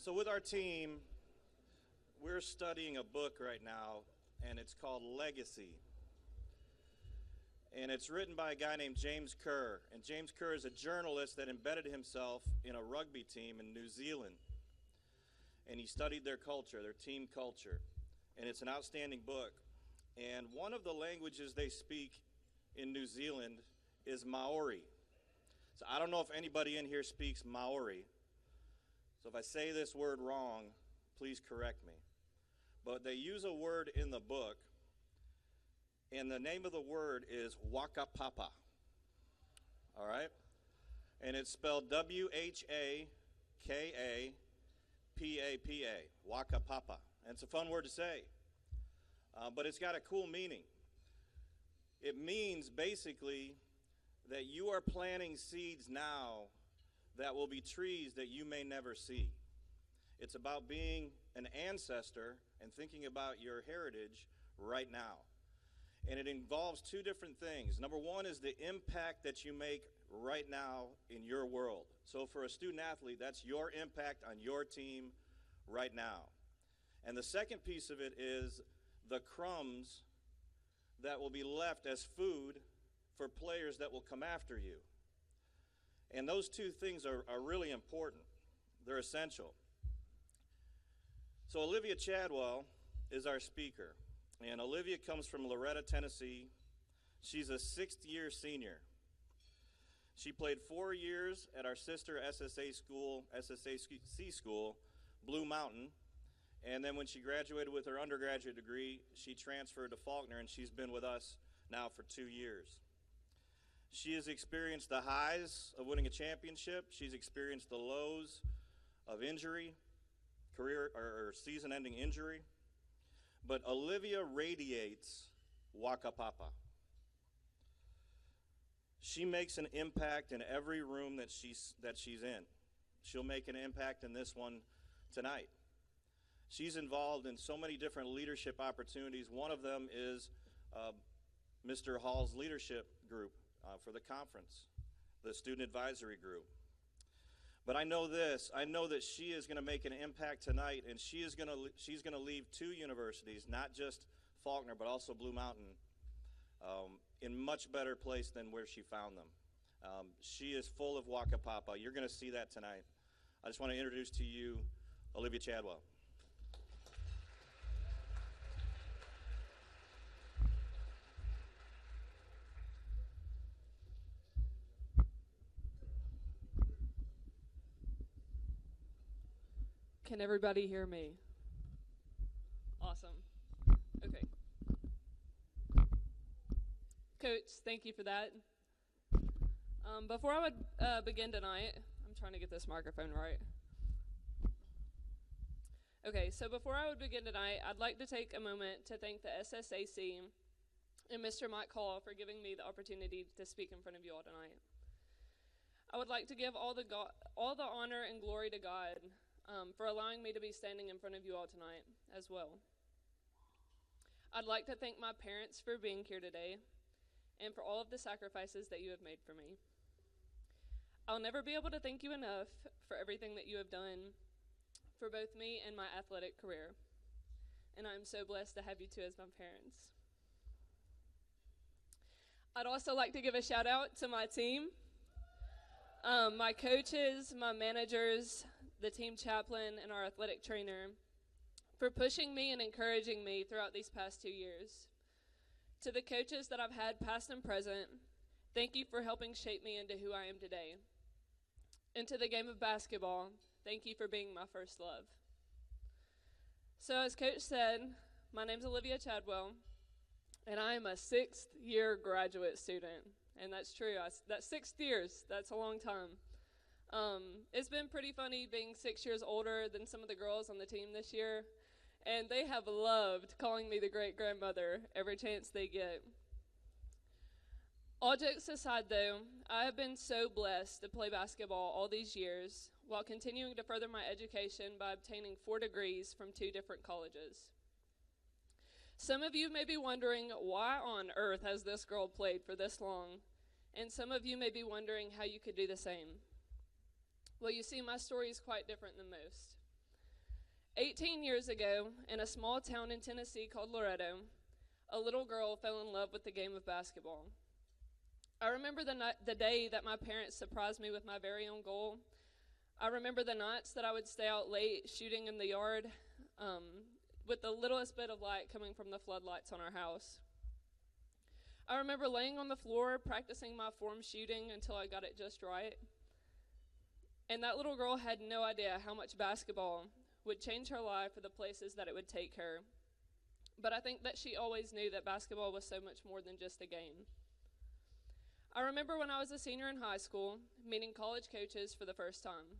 So with our team, we're studying a book right now, and it's called Legacy. And it's written by a guy named James Kerr. And James Kerr is a journalist that embedded himself in a rugby team in New Zealand. And he studied their culture, their team culture. And it's an outstanding book. And one of the languages they speak in New Zealand is Maori. So I don't know if anybody in here speaks Maori. So if I say this word wrong, please correct me. But they use a word in the book, and the name of the word is Wakapapa. All right? And it's spelled Wakapapa. Wakapapa. And it's a fun word to say. But it's got a cool meaning. It means basically that you are planting seeds now that will be trees that you may never see. It's about being an ancestor and thinking about your heritage right now. And it involves two different things. Number one is the impact that you make right now in your world. So for a student athlete, that's your impact on your team right now. And the second piece of it is the crumbs that will be left as food for players that will come after you. And those two things are really important. They're essential. So Olivia Chadwell is our speaker. And Olivia comes from Loretta, Tennessee. She's a sixth-year senior. She played 4 years at our sister SSAC school, Blue Mountain. And then when she graduated with her undergraduate degree, she transferred to Faulkner, and she's been with us now for 2 years. She has experienced the highs of winning a championship. She's experienced the lows of injury, career or season-ending injury. But Olivia radiates Wakapapa. She makes an impact in every room that she's in. She'll make an impact in this one tonight. She's involved in so many different leadership opportunities. One of them is Mr. Hall's leadership group for the conference, the student advisory group. But I know this, I know that she is going to make an impact tonight, and she's going to leave 2 universities, not just Faulkner, but also Blue Mountain, in much better place than where she found them. She is full of Wakapapa. You're going to see that tonight. I just want to introduce to you Olivia Chadwell. Can everybody hear me? Awesome. Okay. Coach, thank you for that. Before I would begin tonight, I'm trying to get this microphone right. Okay, so before I would begin tonight, I'd like to take a moment to thank the SSAC and Mr. Mike Hall for giving me the opportunity to speak in front of you all tonight. I would like to give all the honor and glory to God for allowing me to be standing in front of you all tonight as well. I'd like to thank my parents for being here today and for all of the sacrifices that you have made for me. I'll never be able to thank you enough for everything that you have done for both me and my athletic career. And I'm so blessed to have you two as my parents. I'd also like to give a shout out to my team, my coaches, my managers, the team chaplain, and our athletic trainer for pushing me and encouraging me throughout these past 2 years. To the coaches that I've had past and present, thank you for helping shape me into who I am today. And to the game of basketball, thank you for being my first love. So as Coach said, my name's Olivia Chadwell, and I am a 6th-year graduate student. And that's true. That's 6 years. That's a long time. It's been pretty funny being 6 years older than some of the girls on the team this year, and they have loved calling me the great-grandmother every chance they get. All jokes aside, though, I have been so blessed to play basketball all these years while continuing to further my education by obtaining 4 degrees from 2 different colleges. Some of you may be wondering, why on earth has this girl played for this long? And some of you may be wondering how you could do the same. Well, you see, my story is quite different than most. 18 years ago, in a small town in Tennessee called Loretto, a little girl fell in love with the game of basketball. I remember the day that my parents surprised me with my very own goal. I remember the nights that I would stay out late shooting in the yard with the littlest bit of light coming from the floodlights on our house. I remember laying on the floor practicing my form shooting until I got it just right. And that little girl had no idea how much basketball would change her life or the places that it would take her. But I think that she always knew that basketball was so much more than just a game. I remember when I was a senior in high school, meeting college coaches for the first time.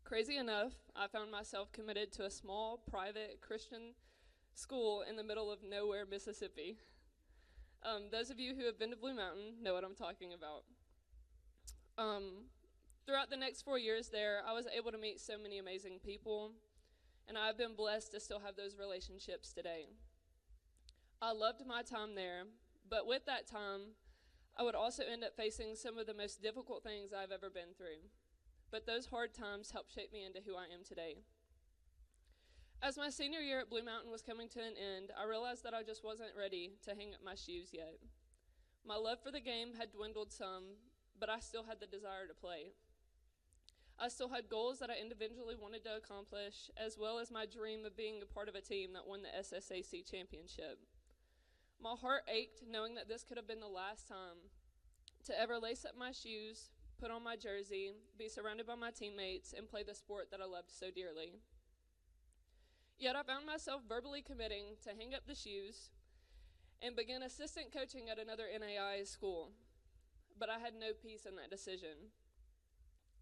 Crazy enough, I found myself committed to a small, private Christian school in the middle of nowhere, Mississippi. Those of you who have been to Blue Mountain know what I'm talking about. Throughout the next 4 years there, I was able to meet so many amazing people, and I've been blessed to still have those relationships today. I loved my time there, but with that time, I would also end up facing some of the most difficult things I've ever been through. But those hard times helped shape me into who I am today. As my senior year at Blue Mountain was coming to an end, I realized that I just wasn't ready to hang up my shoes yet. My love for the game had dwindled some, but I still had the desire to play. I still had goals that I individually wanted to accomplish, as well as my dream of being a part of a team that won the SSAC championship. My heart ached knowing that this could have been the last time to ever lace up my shoes, put on my jersey, be surrounded by my teammates, and play the sport that I loved so dearly. Yet I found myself verbally committing to hang up the shoes and begin assistant coaching at another NAIA school, but I had no peace in that decision.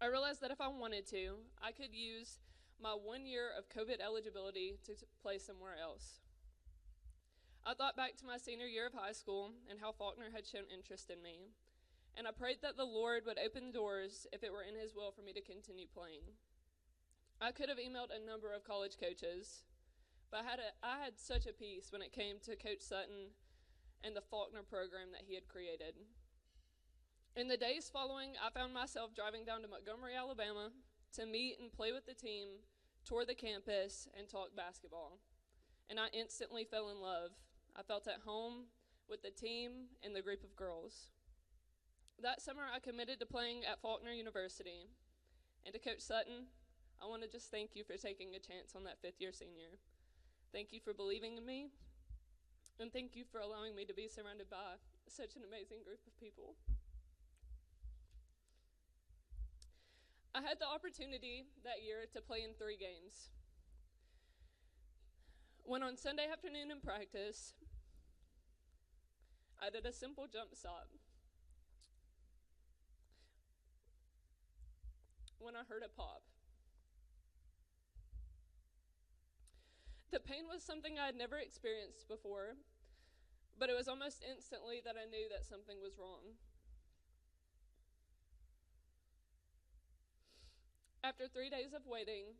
I realized that if I wanted to, I could use my 1 year of COVID eligibility to play somewhere else. I thought back to my senior year of high school and how Faulkner had shown interest in me, and I prayed that the Lord would open doors if it were in His will for me to continue playing. I could have emailed a number of college coaches, but I had such a peace when it came to Coach Sutton and the Faulkner program that he had created. In the days following, I found myself driving down to Montgomery, Alabama to meet and play with the team, tour the campus, and talk basketball. And I instantly fell in love. I felt at home with the team and the group of girls. That summer, I committed to playing at Faulkner University. And to Coach Sutton, I want to just thank you for taking a chance on that fifth-year senior. Thank you for believing in me, and thank you for allowing me to be surrounded by such an amazing group of people. I had the opportunity that year to play in 3 games. When on Sunday afternoon in practice, I did a simple jump stop. When I heard a pop. The pain was something I had never experienced before, but it was almost instantly that I knew that something was wrong. After 3 days of waiting,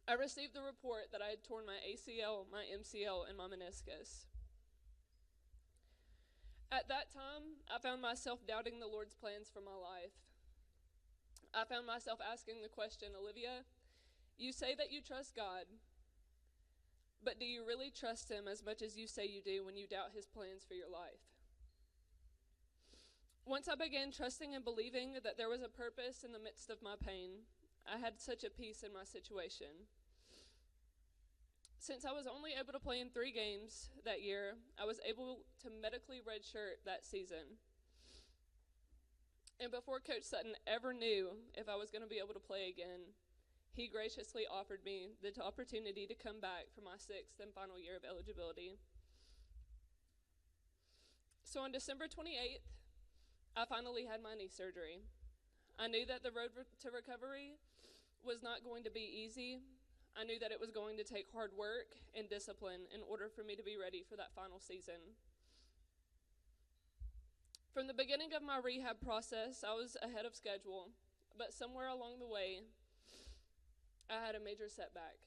I received the report that I had torn my ACL, my MCL, and my meniscus. At that time, I found myself doubting the Lord's plans for my life. I found myself asking the question, Olivia, you say that you trust God, but do you really trust Him as much as you say you do when you doubt His plans for your life? Once I began trusting and believing that there was a purpose in the midst of my pain, I had such a peace in my situation. Since I was only able to play in 3 games that year, I was able to medically redshirt that season. And before Coach Sutton ever knew if I was going to be able to play again, he graciously offered me the opportunity to come back for my 6th and final year of eligibility. So on December 28th, I finally had my knee surgery. I knew that the road to recovery was not going to be easy. I knew that it was going to take hard work and discipline in order for me to be ready for that final season. From the beginning of my rehab process, I was ahead of schedule, but somewhere along the way, I had a major setback.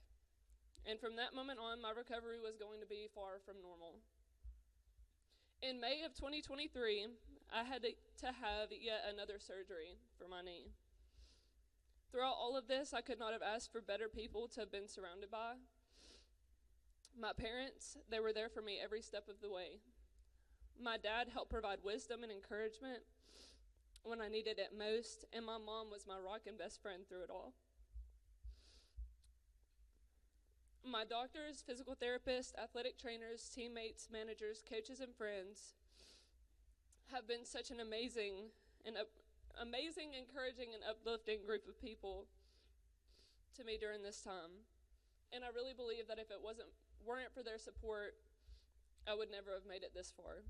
And from that moment on, my recovery was going to be far from normal. In May of 2023, I had to have yet another surgery for my knee. Throughout all of this, I could not have asked for better people to have been surrounded by. My parents, they were there for me every step of the way. My dad helped provide wisdom and encouragement when I needed it most, and my mom was my rock and best friend through it all. My doctors, physical therapists, athletic trainers, teammates, managers, coaches, and friends have been such an amazing, encouraging, and uplifting group of people to me during this time. And I really believe that if it weren't for their support, I would never have made it this far.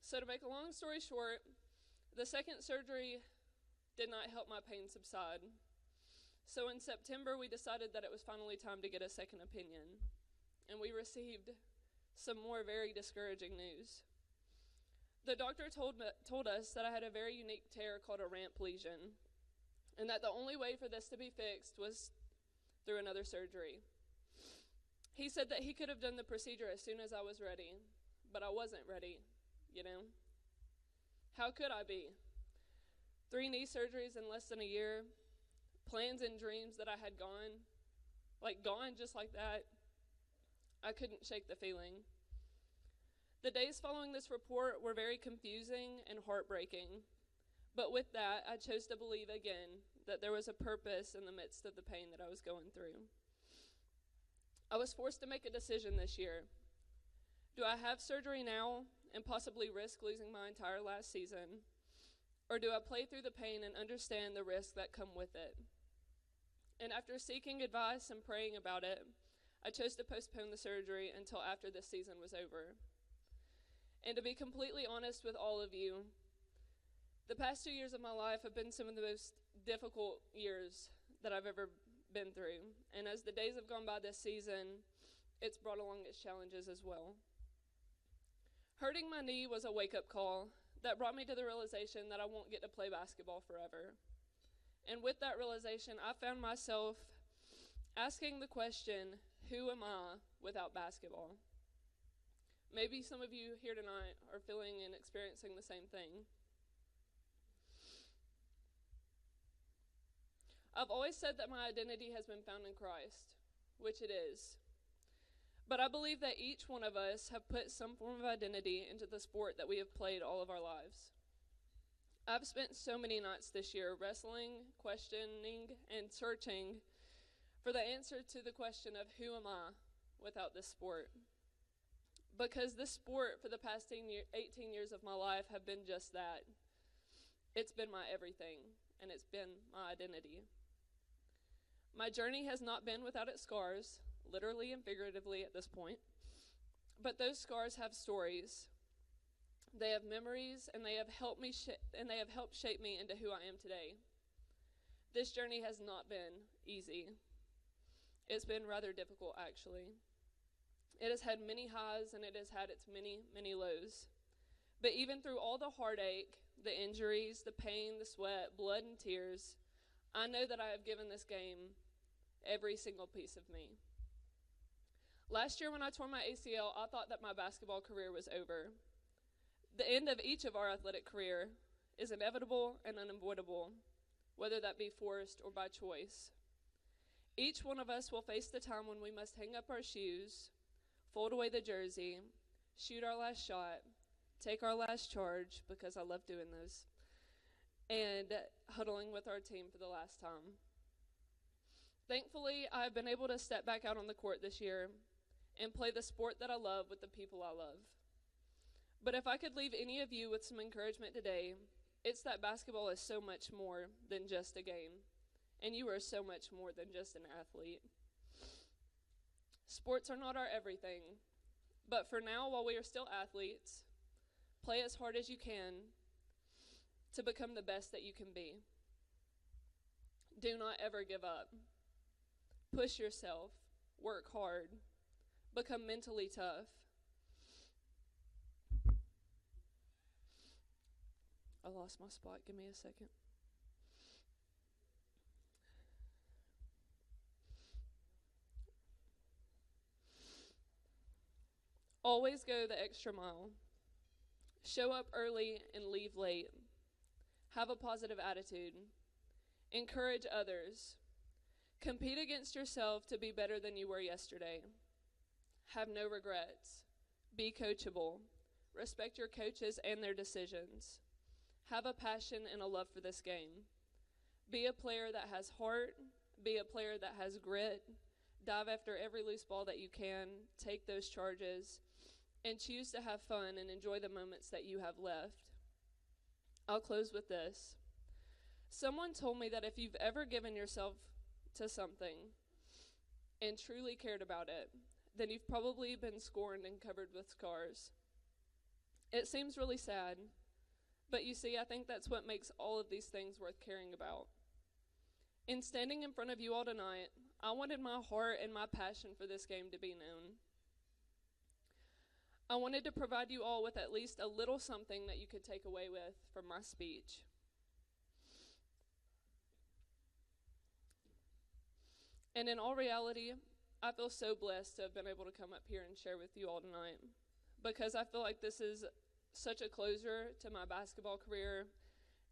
So to make a long story short, the second surgery did not help my pain subside. So in September, we decided that it was finally time to get a second opinion. And we received some more very discouraging news. The doctor told us that I had a very unique tear called a ramp lesion, and that the only way for this to be fixed was through another surgery. He said that he could have done the procedure as soon as I was ready, but I wasn't ready, you know? How could I be? 3 knee surgeries in less than a year, plans and dreams that I had gone just like that. I couldn't shake the feeling. The days following this report were very confusing and heartbreaking, but with that, I chose to believe again that there was a purpose in the midst of the pain that I was going through. I was forced to make a decision this year. Do I have surgery now and possibly risk losing my entire last season? Or do I play through the pain and understand the risks that come with it? And after seeking advice and praying about it, I chose to postpone the surgery until after this season was over. And to be completely honest with all of you, the past 2 years of my life have been some of the most difficult years that I've ever been through. And as the days have gone by this season, it's brought along its challenges as well. Hurting my knee was a wake-up call that brought me to the realization that I won't get to play basketball forever. And with that realization, I found myself asking the question, who am I without basketball? Maybe some of you here tonight are feeling and experiencing the same thing. I've always said that my identity has been found in Christ, which it is. But I believe that each one of us have put some form of identity into the sport that we have played all of our lives. I've spent so many nights this year wrestling, questioning, and searching for the answer to the question of who am I without this sport. Because this sport for the past 18 years of my life have been just that. It's been my everything, and it's been my identity. My journey has not been without its scars, literally and figuratively at this point. But those scars have stories. They have memories, and they have helped shape me into who I am today. This journey has not been easy. It's been rather difficult, actually. It has had many highs, and it has had its many, many lows. But even through all the heartache, the injuries, the pain, the sweat, blood, and tears, I know that I have given this game every single piece of me. Last year when I tore my ACL, I thought that my basketball career was over. The end of each of our athletic career is inevitable and unavoidable, whether that be forced or by choice. Each one of us will face the time when we must hang up our shoes, fold away the jersey, shoot our last shot, take our last charge, because I love doing those, and huddling with our team for the last time. Thankfully, I've been able to step back out on the court this year and play the sport that I love with the people I love. But if I could leave any of you with some encouragement today, it's that basketball is so much more than just a game, and you are so much more than just an athlete. Sports are not our everything, but for now, while we are still athletes, play as hard as you can to become the best that you can be. Do not ever give up. Push yourself, work hard, become mentally tough. I lost my spot, give me a second. Always go the extra mile. Show up early and leave late. Have a positive attitude. Encourage others. Compete against yourself to be better than you were yesterday. Have no regrets. Be coachable. Respect your coaches and their decisions. Have a passion and a love for this game. Be a player that has heart. Be a player that has grit. Dive after every loose ball that you can. Take those charges. And choose to have fun and enjoy the moments that you have left. I'll close with this. Someone told me that if you've ever given yourself to something and truly cared about it, then you've probably been scorned and covered with scars. It seems really sad, but you see, I think that's what makes all of these things worth caring about. In standing in front of you all tonight, I wanted my heart and my passion for this game to be known. I wanted to provide you all with at least a little something that you could take away with from my speech. And in all reality, I feel so blessed to have been able to come up here and share with you all tonight, because I feel like this is such a closure to my basketball career,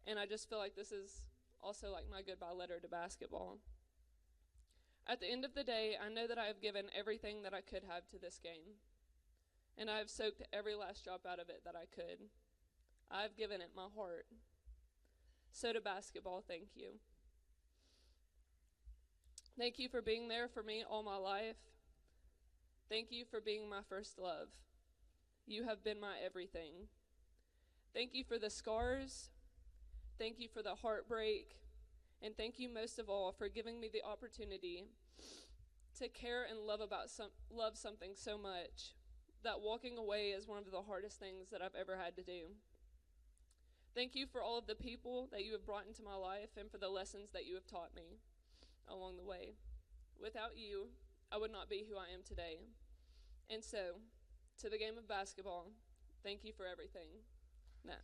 and I just feel like this is also like my goodbye letter to basketball. At the end of the day, I know that I have given everything that I could have to this game, and I have soaked every last drop out of it that I could. I have given it my heart. So to basketball, thank you. Thank you for being there for me all my life. Thank you for being my first love. You have been my everything. Thank you for the scars. Thank you for the heartbreak. And thank you most of all for giving me the opportunity to care and love something so much that walking away is one of the hardest things that I've ever had to do. Thank you for all of the people that you have brought into my life and for the lessons that you have taught me along the way. Without you, I would not be who I am today. And so, to the game of basketball, thank you for everything. Matt.